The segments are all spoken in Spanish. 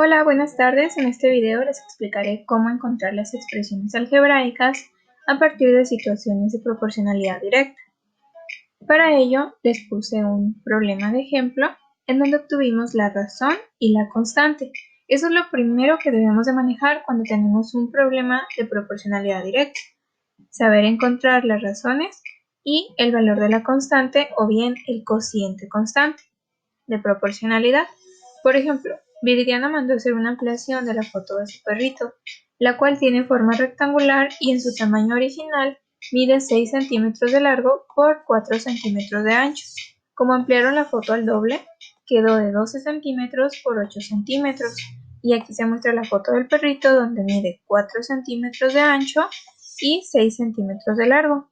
Hola, buenas tardes. En este video les explicaré cómo encontrar las expresiones algebraicas a partir de situaciones de proporcionalidad directa. Para ello, les puse un problema de ejemplo en donde obtuvimos la razón y la constante. Eso es lo primero que debemos de manejar cuando tenemos un problema de proporcionalidad directa. Saber encontrar las razones y el valor de la constante o bien el cociente constante de proporcionalidad. Por ejemplo, Viridiana mandó hacer una ampliación de la foto de su perrito, la cual tiene forma rectangular y en su tamaño original mide 6 centímetros de largo por 4 centímetros de ancho. Como ampliaron la foto al doble, quedó de 12 centímetros por 8 centímetros. Y aquí se muestra la foto del perrito donde mide 4 centímetros de ancho y 6 centímetros de largo.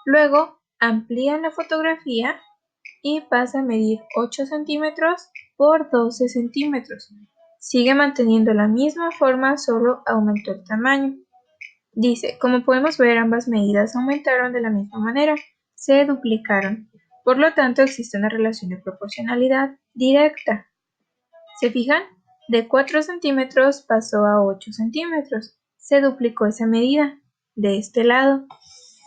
Luego amplían la fotografía y pasa a medir 8 centímetros por 12 centímetros. Sigue manteniendo la misma forma, solo aumentó el tamaño. Dice, como podemos ver, ambas medidas aumentaron de la misma manera, se duplicaron. Por lo tanto, existe una relación de proporcionalidad directa. ¿Se fijan? De 4 centímetros pasó a 8 centímetros. Se duplicó esa medida de este lado.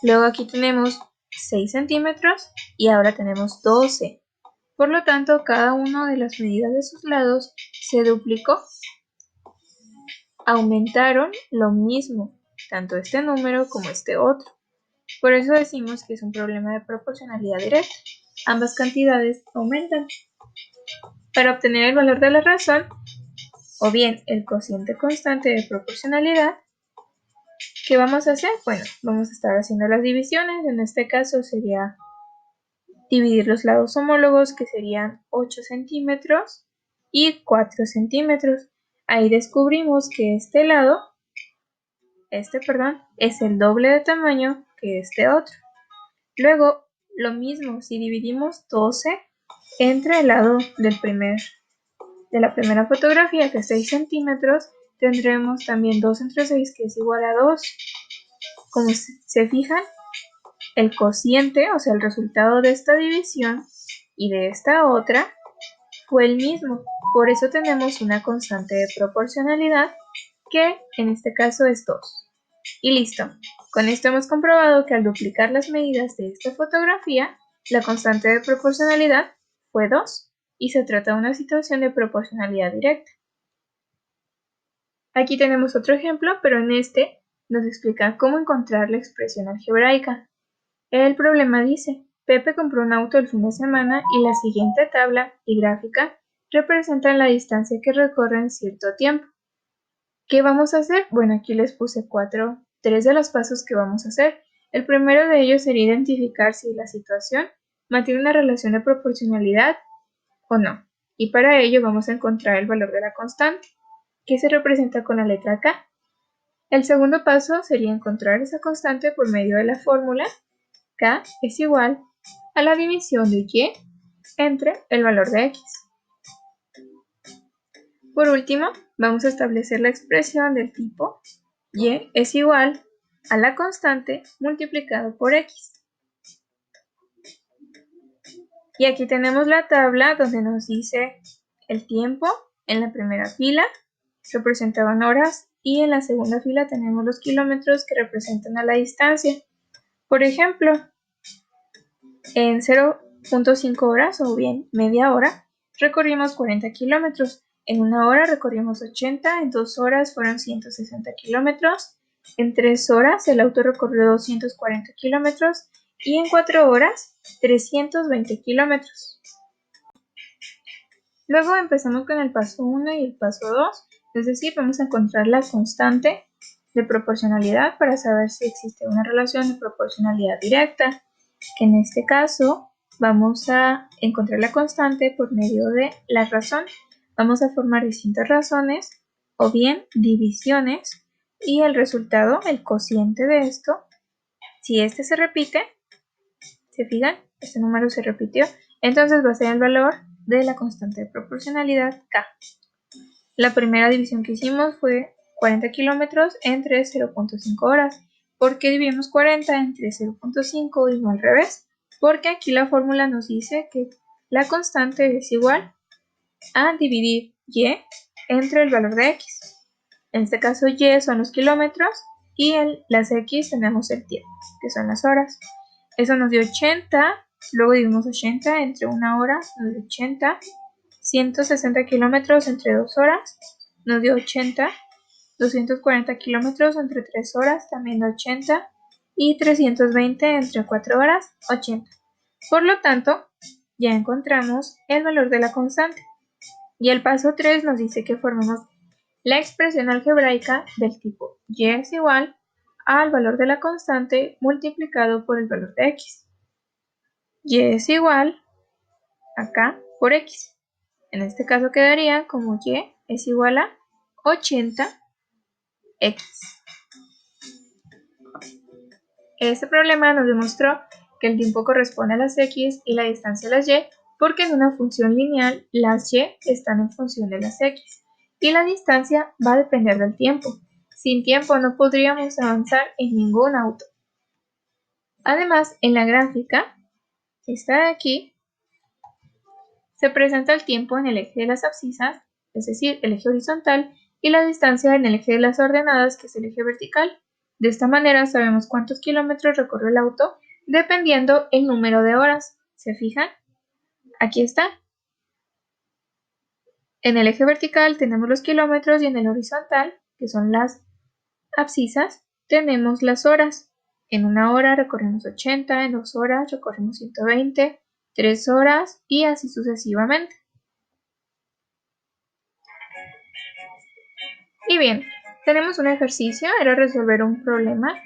Luego aquí tenemos 6 centímetros y ahora tenemos 12. Por lo tanto, cada una de las medidas de sus lados se duplicó. Aumentaron lo mismo, tanto este número como este otro. Por eso decimos que es un problema de proporcionalidad directa. Ambas cantidades aumentan. Para obtener el valor de la razón, o bien el cociente constante de proporcionalidad, ¿qué vamos a hacer? Bueno, vamos a estar haciendo las divisiones. En este caso sería dividir los lados homólogos, que serían 8 centímetros y 4 centímetros. Ahí descubrimos que este lado, es el doble de tamaño que este otro. Luego, lo mismo, si dividimos 12 entre el lado de la primera fotografía, que es 6 centímetros, tendremos también 2 entre 6, que es igual a 2. Como se fijan, el cociente, o sea, el resultado de esta división y de esta otra, fue el mismo. Por eso tenemos una constante de proporcionalidad que en este caso es 2. Y listo. Con esto hemos comprobado que al duplicar las medidas de esta fotografía, la constante de proporcionalidad fue 2 y se trata de una situación de proporcionalidad directa. Aquí tenemos otro ejemplo, pero en este nos explica cómo encontrar la expresión algebraica. El problema dice, Pepe compró un auto el fin de semana y la siguiente tabla y gráfica representan la distancia que recorre en cierto tiempo. ¿Qué vamos a hacer? Bueno, aquí les puse tres de los pasos que vamos a hacer. El primero de ellos sería identificar si la situación mantiene una relación de proporcionalidad o no. Y para ello vamos a encontrar el valor de la constante, que se representa con la letra K. El segundo paso sería encontrar esa constante por medio de la fórmula K es igual a la división de Y entre el valor de X. Por último, vamos a establecer la expresión del tipo Y es igual a la constante multiplicado por X. Y aquí tenemos la tabla donde nos dice el tiempo. En la primera fila representaban horas y en la segunda fila tenemos los kilómetros que representan a la distancia. Por ejemplo, en 0.5 horas o bien media hora recorrimos 40 kilómetros. En una hora recorrimos 80, en 2 horas fueron 160 kilómetros, en 3 horas el auto recorrió 240 kilómetros y en 4 horas 320 kilómetros. Luego empezamos con el paso 1 y el paso 2, es decir, vamos a encontrar la constante de proporcionalidad para saber si existe una relación de proporcionalidad directa, que en este caso vamos a encontrar la constante por medio de la razón. Vamos a formar distintas razones o bien divisiones y el resultado, el cociente de esto, si este se repite, ¿se fijan? Este número se repitió, entonces va a ser el valor de la constante de proporcionalidad K. La primera división que hicimos fue 40 kilómetros entre 0.5 horas. ¿Por qué dividimos 40 entre 0.5 y no al revés? Porque aquí la fórmula nos dice que la constante es igual a dividir Y entre el valor de x. En este caso y son los kilómetros y las x tenemos el tiempo, que son las horas. Eso nos dio 80, luego dividimos 80 entre 1 hora, nos dio 80. 160 kilómetros entre 2 horas, nos dio 80. 240 kilómetros entre 3 horas, también 80. Y 320 entre 4 horas, 80. Por lo tanto, ya encontramos el valor de la constante. Y el paso 3 nos dice que formemos la expresión algebraica del tipo y es igual al valor de la constante multiplicado por el valor de x. Y es igual acá por x. En este caso quedaría como y es igual a 80x. Este problema nos demostró que el tiempo corresponde a las x y la distancia a las y, porque en una función lineal las y están en función de las x y la distancia va a depender del tiempo. Sin tiempo no podríamos avanzar en ningún auto. Además, en la gráfica, esta de aquí, se presenta el tiempo en el eje de las abscisas, es decir, el eje horizontal, y la distancia en el eje de las ordenadas, que es el eje vertical. De esta manera sabemos cuántos kilómetros recorre el auto, dependiendo el número de horas. ¿Se fijan? Aquí está. En el eje vertical tenemos los kilómetros y en el horizontal, que son las abscisas, tenemos las horas. En 1 hora recorremos 80, en 2 horas recorremos 120, 3 horas y así sucesivamente. Y bien, tenemos un ejercicio, era resolver un problema.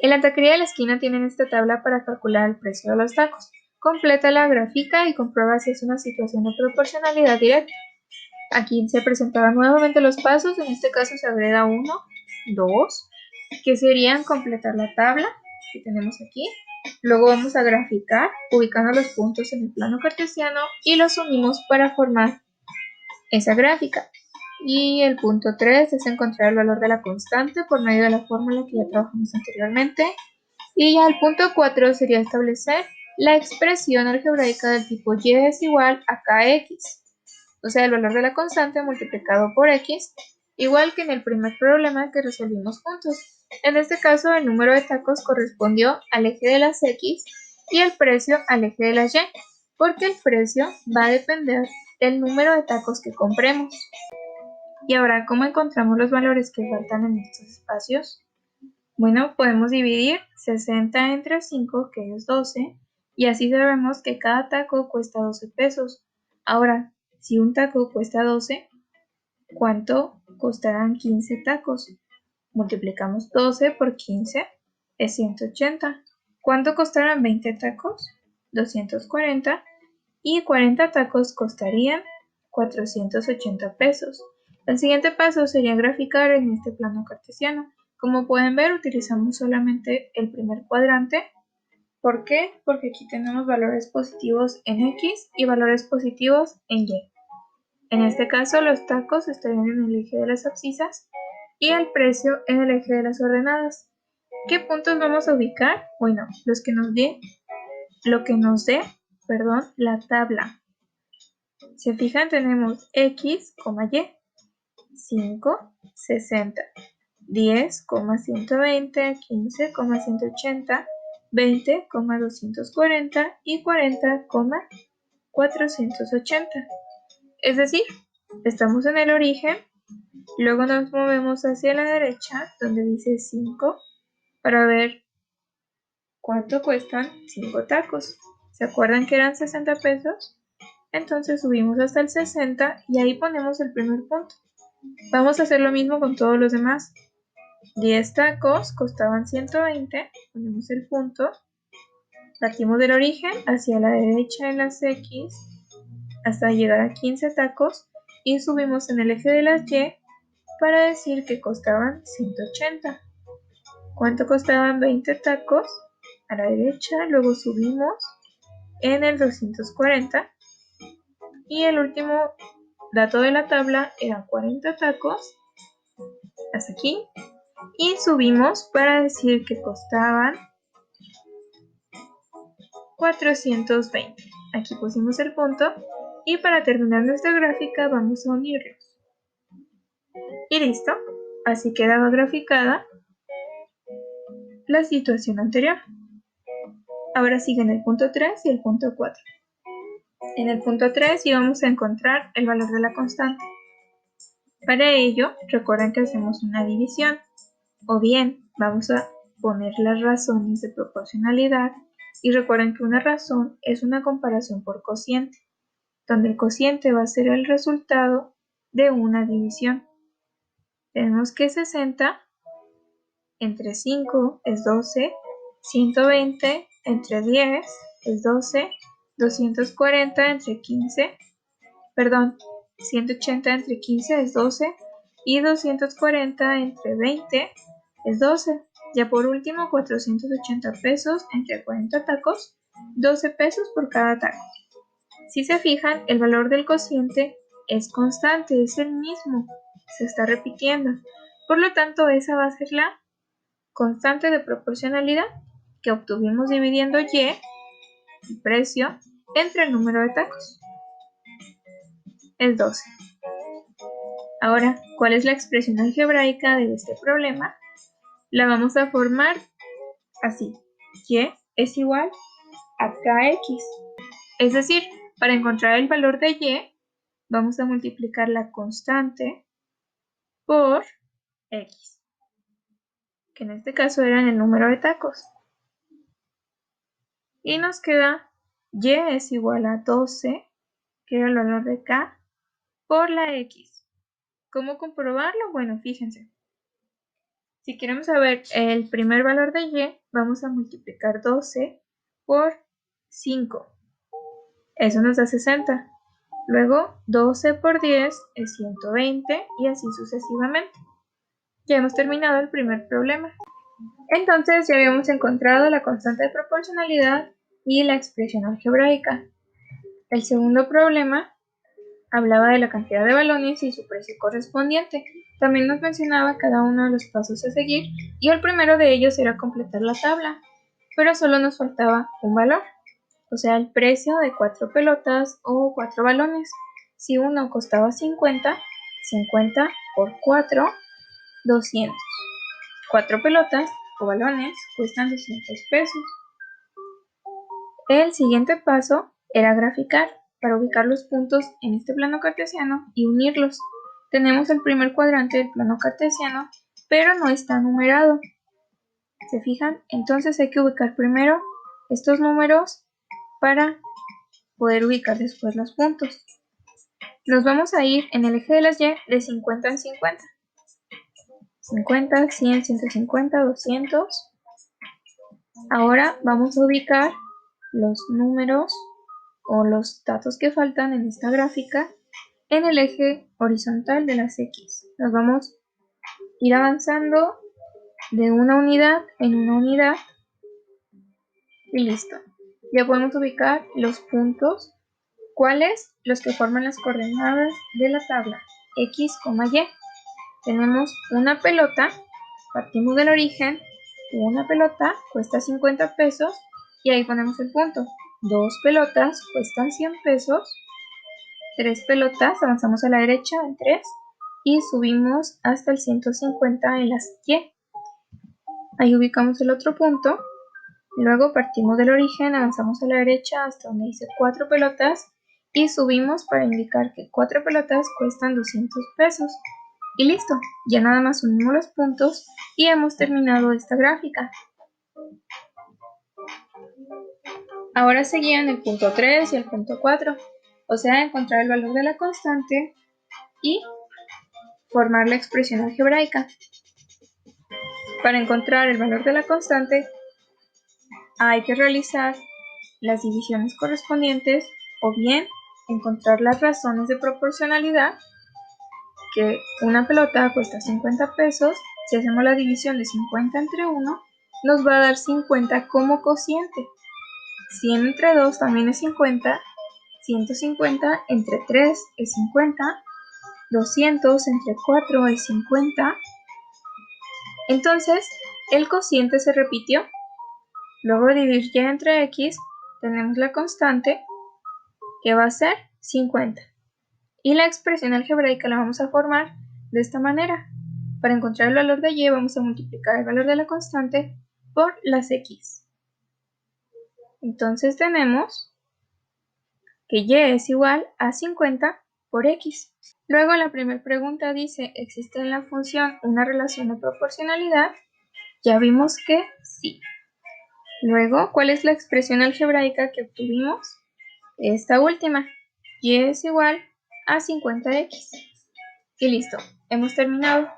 En la taquería de la esquina tienen esta tabla para calcular el precio de los tacos. Completa la gráfica y comprueba si es una situación de proporcionalidad directa. Aquí se presentaban nuevamente los pasos, en este caso se agrega 1, 2, que serían completar la tabla que tenemos aquí. Luego vamos a graficar, ubicando los puntos en el plano cartesiano y los unimos para formar esa gráfica. Y el punto 3 es encontrar el valor de la constante por medio de la fórmula que ya trabajamos anteriormente. Y ya el punto 4 sería establecer la expresión algebraica del tipo y es igual a kx. O sea, el valor de la constante multiplicado por x, igual que en el primer problema que resolvimos juntos. En este caso, el número de tacos correspondió al eje de las x y el precio al eje de las y, porque el precio va a depender del número de tacos que compremos. Y ahora, ¿cómo encontramos los valores que faltan en estos espacios? Bueno, podemos dividir 60 entre 5, que es 12, y así sabemos que cada taco cuesta 12 pesos. Ahora, si un taco cuesta 12, ¿cuánto costarán 15 tacos? Multiplicamos 12 por 15, es 180. ¿Cuánto costarán 20 tacos? 240. Y 40 tacos costarían 480 pesos. El siguiente paso sería graficar en este plano cartesiano. Como pueden ver, utilizamos solamente el primer cuadrante. ¿Por qué? Porque aquí tenemos valores positivos en X y valores positivos en Y. En este caso, los tacos estarían en el eje de las abscisas y el precio en el eje de las ordenadas. ¿Qué puntos vamos a ubicar? Bueno, lo que nos dé, la tabla. Se fijan, tenemos x, y, 5, 60, 10, 120, 15, 180, 20, 240 y 40, 480. Es decir, estamos en el origen, luego nos movemos hacia la derecha donde dice 5 para ver cuánto cuestan 5 tacos. ¿Se acuerdan que eran 60 pesos? Entonces subimos hasta el 60 y ahí ponemos el primer punto. Vamos a hacer lo mismo con todos los demás. 10 tacos costaban 120, ponemos el punto, partimos del origen hacia la derecha en las X hasta llegar a 15 tacos y subimos en el eje de las Y para decir que costaban 180. ¿Cuánto costaban 20 tacos? A la derecha, luego subimos en el 240 y el último dato de la tabla eran 40 tacos hasta aquí y subimos para decir que costaban 420. Aquí pusimos el punto y para terminar nuestra gráfica vamos a unirlos. Y listo, así quedaba graficada la situación anterior. Ahora siguen el punto 3 y el punto 4. En el punto 3 íbamos a encontrar el valor de la constante. Para ello, recuerden que hacemos una división, o bien vamos a poner las razones de proporcionalidad, y recuerden que una razón es una comparación por cociente, donde el cociente va a ser el resultado de una división. Tenemos que 60 entre 5 es 12, 120 entre 10 es 12, 240 entre 15, perdón, 180 entre 15 es 12 y 240 entre 20 es 12. Ya por último, 480 pesos entre 40 tacos, 12 pesos por cada taco. Si se fijan, el valor del cociente es constante, es el mismo, se está repitiendo. Por lo tanto, esa va a ser la constante de proporcionalidad que obtuvimos dividiendo y, el precio, entre el número de tacos. Es 12. Ahora, ¿cuál es la expresión algebraica de este problema? La vamos a formar así. Y es igual a kx. Es decir, para encontrar el valor de y, vamos a multiplicar la constante por x, que en este caso era el número de tacos. Y nos queda y es igual a 12, que era el valor de k, por la x. ¿Cómo comprobarlo? Bueno, fíjense. Si queremos saber el primer valor de y, vamos a multiplicar 12 por 5. Eso nos da 60. Luego 12 por 10 es 120 y así sucesivamente. Ya hemos terminado el primer problema. Entonces ya habíamos encontrado la constante de proporcionalidad y la expresión algebraica. El segundo problema hablaba de la cantidad de balones y su precio correspondiente. También nos mencionaba cada uno de los pasos a seguir y el primero de ellos era completar la tabla, pero solo nos faltaba un valor, o sea, el precio de 4 pelotas o 4 balones. Si uno costaba 50, 50 por 4, 200. 4 pelotas o balones cuestan 200 pesos. El siguiente paso era graficar para ubicar los puntos en este plano cartesiano y unirlos. Tenemos el primer cuadrante del plano cartesiano, pero no está numerado. ¿Se fijan? Entonces hay que ubicar primero estos números para poder ubicar después los puntos. Nos vamos a ir en el eje de las y de 50 en 50. 50, 100, 150, 200. Ahora vamos a ubicar los números o los datos que faltan en esta gráfica en el eje horizontal de las X. Nos vamos a ir avanzando de una unidad en una unidad y listo. Ya podemos ubicar los puntos. ¿Cuáles? Los que forman las coordenadas de la tabla X, Y. Tenemos una pelota, partimos del origen, una pelota cuesta 50 pesos y ahí ponemos el punto. 2 pelotas cuestan 100 pesos, 3 pelotas, avanzamos a la derecha en 3 y subimos hasta el 150 en las Y. Ahí ubicamos el otro punto, luego partimos del origen, avanzamos a la derecha hasta donde dice 4 pelotas y subimos para indicar que 4 pelotas cuestan 200 pesos. Y listo, ya nada más unimos los puntos y hemos terminado esta gráfica. Ahora seguían el punto 3 y el punto 4, o sea, encontrar el valor de la constante y formar la expresión algebraica. Para encontrar el valor de la constante hay que realizar las divisiones correspondientes o bien encontrar las razones de proporcionalidad, que una pelota cuesta 50 pesos, si hacemos la división de 50 entre 1, nos va a dar 50 como cociente. 100 entre 2 también es 50, 150 entre 3 es 50, 200 entre 4 es 50. Entonces, el cociente se repitió. Luego de dividir y entre x, tenemos la constante, que va a ser 50. Y la expresión algebraica la vamos a formar de esta manera. Para encontrar el valor de y vamos a multiplicar el valor de la constante por las x. Entonces tenemos que y es igual a 50 por x. Luego la primera pregunta dice, ¿existe en la función una relación de proporcionalidad? Ya vimos que sí. Luego, ¿cuál es la expresión algebraica que obtuvimos? Esta última, y es igual a 50x. Y listo, hemos terminado.